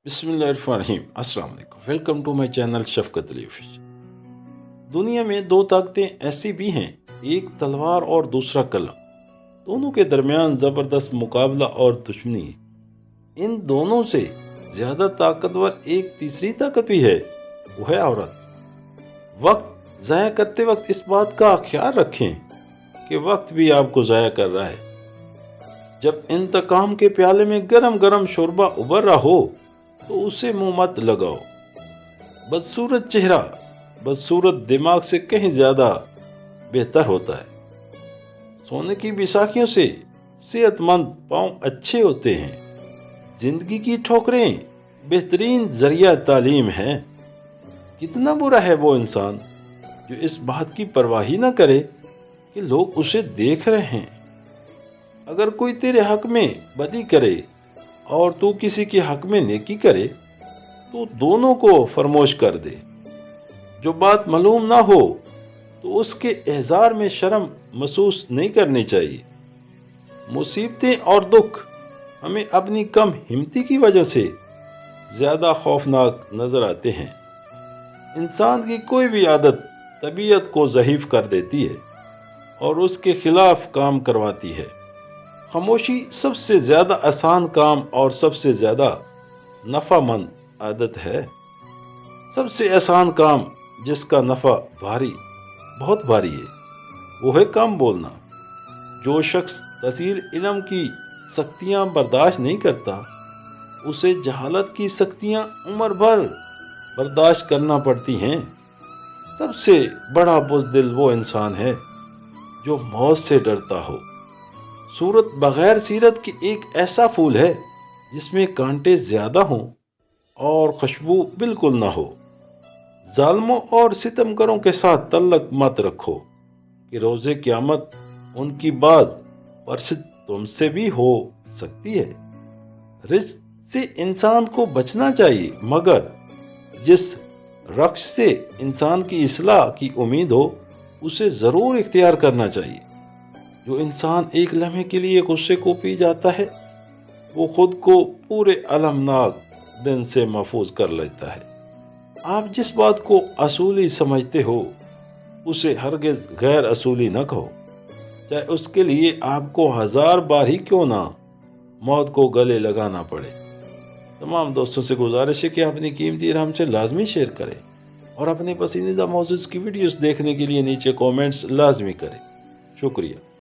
बिस्मिल्लाहिर्रहमानिर्रहीम। अस्सलाम वालेकुम। Welcome to my channel Shafqat Ali official. दुनिया में दो ताकतें ऐसी भी हैं, एक तलवार और दूसरा कलम। दोनों के दरमियान ज़बरदस्त मुकाबला और दुश्मनी है। इन दोनों से ज़्यादा ताकतवर एक तीसरी ताकत भी है, वो है औरत। वक्त ज़ाया करते वक्त इस बात का ख्याल रखें कि वक्त भी आपको ज़ाया कर रहा है। जब इंतकाम के प्याले में गरम गरम शोरबा उबर रहा हो तो उसे मुंह मत लगाओ। बदसूरत चेहरा बदसूरत दिमाग से कहीं ज्यादा बेहतर होता है। सोने की बिसाखियों से सेहतमंद पांव अच्छे होते हैं। जिंदगी की ठोकरें बेहतरीन जरिया तालीम है। कितना बुरा है वो इंसान जो इस बात की परवाह ही ना करे कि लोग उसे देख रहे हैं। अगर कोई तेरे हक में बदी करे और तू किसी के हक में नेकी करे तो दोनों को फरमोश कर दे। जो बात मालूम ना हो तो उसके एहजार में शर्म महसूस नहीं करनी चाहिए। मुसीबतें और दुख हमें अपनी कम हिम्मती की वजह से ज़्यादा खौफनाक नज़र आते हैं। इंसान की कोई भी आदत तबीयत को ज़ईफ कर देती है और उसके खिलाफ काम करवाती है। खामोशी सबसे ज़्यादा आसान काम और सबसे ज़्यादा नफ़ामंद आदत है। सबसे आसान काम जिसका नफ़ा भारी बहुत भारी है वो है कम बोलना। जो शख्स तसीर इल्म की सख्तियाँ बर्दाश्त नहीं करता उसे जहालत की सख्तियाँ उम्र भर बर्दाश्त करना पड़ती हैं। सबसे बड़ा बुज़दिल वो इंसान है जो मौत से डरता हो। सूरत बगैर सीरत की एक ऐसा फूल है जिसमें कांटे ज़्यादा हों और खुशबू बिल्कुल ना हो। जालिमों और सितमगरों के साथ तल्लक मत रखो कि रोज़े क़यामत उनकी बाज परसित तुमसे भी हो सकती है। रिज़्क़ से इंसान को बचना चाहिए, मगर जिस रख्श से इंसान की इस्लाह की उम्मीद हो उसे ज़रूर इख्तियार करना चाहिए। जो इंसान एक लम्हे के लिए गुस्से को पी जाता है वो खुद को पूरे अलमनाक दिन से महफूज कर लेता है। आप जिस बात को असूली समझते हो उसे हरगिज़ गैर असूली न कहो, चाहे उसके लिए आपको 1000 बार ही क्यों ना मौत को गले लगाना पड़े। तमाम दोस्तों से गुजारिश है कि अपनी कीमती राय हमसे लाजमी शेयर करें और अपने पसंदीदा मौजूद की वीडियोस देखने के लिए नीचे कमेंट्स लाजमी करें। शुक्रिया।